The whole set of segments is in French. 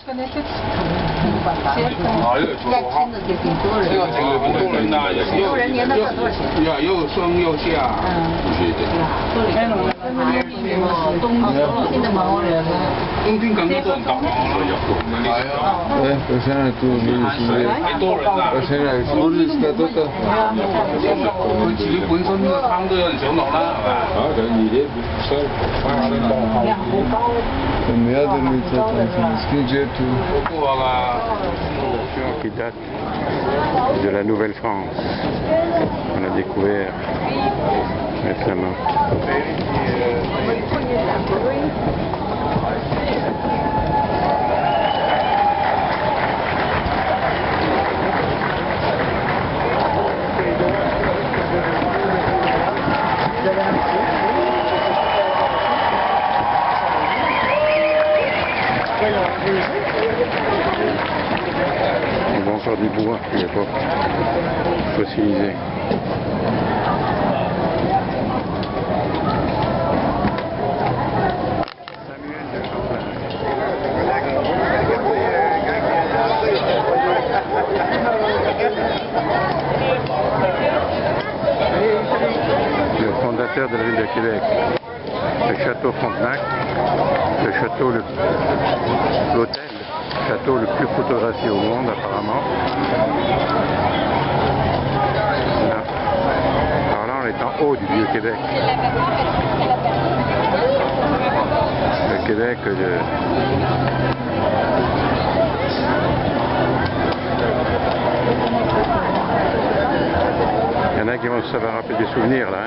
connaissais的挺多人，又上又下。冬天更多人搭。Persoonlijk toen waarschijnlijk toerist dat ook. 佢自己本身個坑都有人上落啦，係嘛？Mais de nous qui date de la Nouvelle-France, qu'on a découvert récemment. On voit encore du bois qui n'est pas fossilisé. Le fondateur de la ville de Québec, le château Frontenac, le château, l'hôtel, château le plus photographié au monde apparemment. Là. Alors là on est en haut du Vieux-Québec. Le Québec Il y en a qui vont se rappeler des souvenirs là.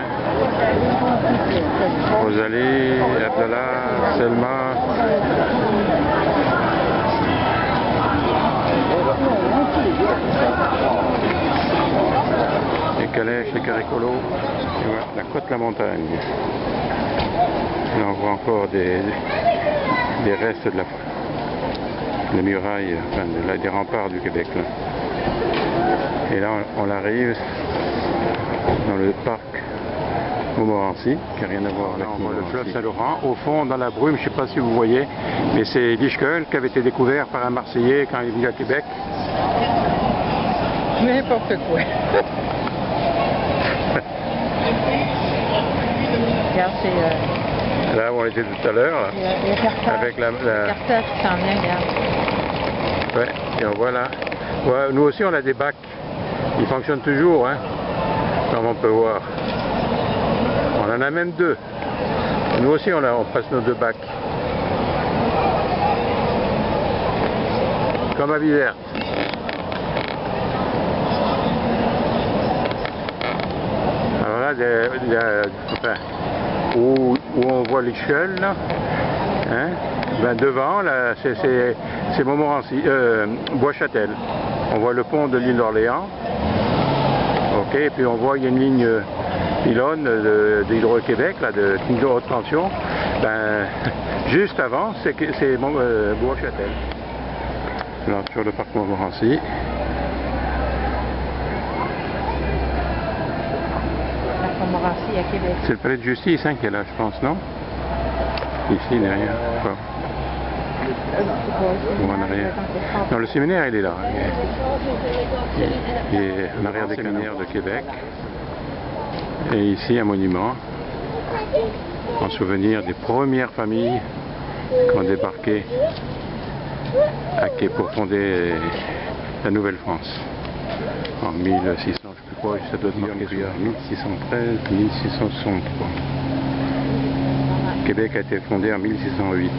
Rosalie, Abdallah, Selma. Les calèches, les caricolos, voilà, la côte, la montagne. Là on voit encore des restes de la muraille, enfin des remparts du Québec. Là. Et là on arrive dans le parc Montmorency, qui n'a rien à voir avec le fleuve Saint-Laurent. Au fond, dans la brume, je ne sais pas si vous voyez, mais c'est Lichkeul qui avait été découvert par un Marseillais quand il est venu à Québec. N'importe quoi. Regarde, c'est... Là où on était tout à l'heure, avec la cartage qui s'en vient, regarde. Ouais, et on voit là. Ouais, nous aussi, on a des bacs. Ils fonctionnent toujours, hein, comme on peut voir. On en a même deux. Nous aussi, on passe nos deux bacs. Comme à Villers. Alors là, où on voit l'échelle, là, hein, ben devant, là, c'est Montmorency, Bois-Châtel. On voit le pont de l'île d'Orléans. Ok, et puis on voit il y a une ligne pylône d'Hydro-Québec, là, de ligne de haute tension. Ben, juste avant, c'est Bois-Châtel. Là, sur le parc Montmorency. Montmorency à Québec. C'est le palais de justice hein, qui est là, je pense, non? Ici, derrière. Enfin, ou en arrière. Non, le séminaire, il est là. Il est en arrière des séminaires de Québec. Et ici, un monument en souvenir des premières familles qui ont débarqué à Quai pour fonder la Nouvelle-France. En 1600, je ne sais plus quoi, ça doit être marqué sur 1613, 1663. Québec a été fondé en 1608.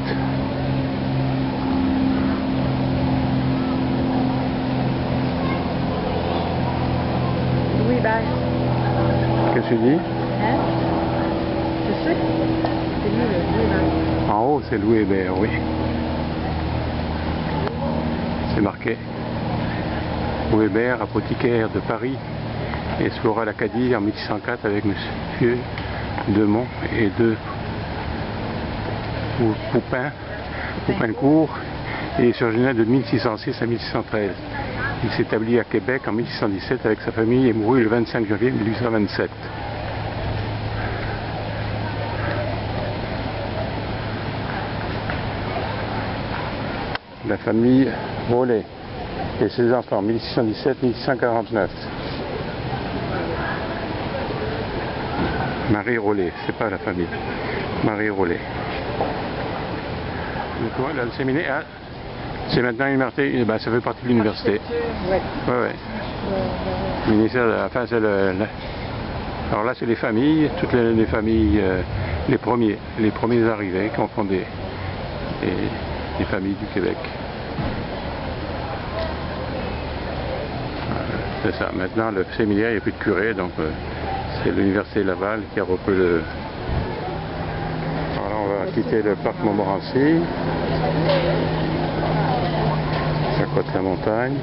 Louis Hébert. Qu'est-ce que tu dis? Hein? Je sais. C'est lui, Louis Hébert. En haut, c'est Louis Hébert, oui. C'est marqué. Louis Hébert, apothicaire de Paris, et explora l'Acadie en 1604 avec M. Demont et de Poupincourt, et surgénait de 1606 à 1613. Il s'établit à Québec en 1617 avec sa famille et mourut le 25 janvier 1827. la famille Rollet et ses enfants, 1617-1649. Marie Rollet, c'est pas la famille. Marie Rollet. Donc, ouais, là, le séminaire, ah, c'est maintenant une université, ben, ça fait partie de l'université. Ouais. Ouais. Le ministère, enfin, c'est alors là, c'est les familles, toutes les familles, les premiers arrivés qui ont fondé les familles du Québec. C'est ça. Maintenant, le séminaire, il n'y a plus de curé, donc c'est l'université Laval qui a repris le... Alors, on va quitter le parc Montmorency. À côté de la montagne.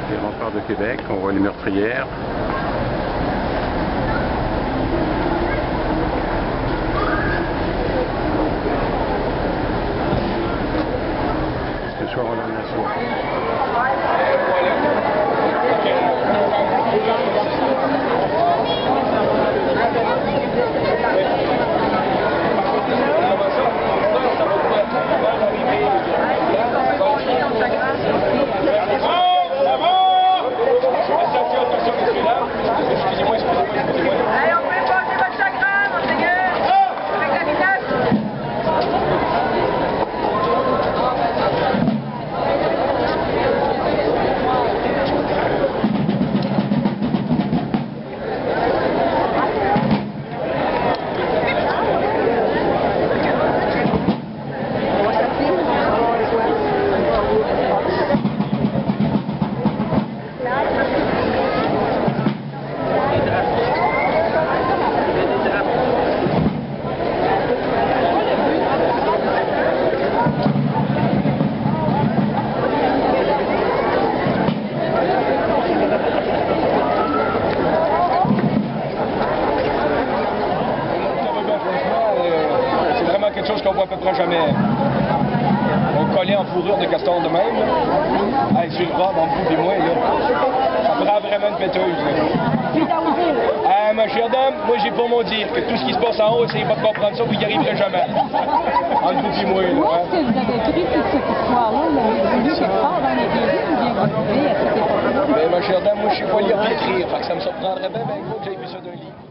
Les remparts de Québec, on voit les meurtrières. Ce soir, on a une nation. Allez, on peut passer votre chagrin, monseigneur, avec la vitesse. Quelque chose qu'on voit à peu près jamais. On collait en fourrure de castor de même, là. Avec sur le robe, en vous et moi, là. Ça prend vraiment une péteuse, là. Ma chère dame, moi j'ai pour mon dire que tout ce qui se passe en haut, essayez pas de comprendre ça, vous y arriverez jamais. Entre vous et moi, là. Où est-ce que vous avez écrit toute cette histoire-là? Vous l'avez lu quelque part dans les guéris ou bien vous vivez à cette époque-là? Ma chère dame, moi je sais pas lire et écrire, fait que ça me surprendrait bien gros que j'aie vu ça d'un livre.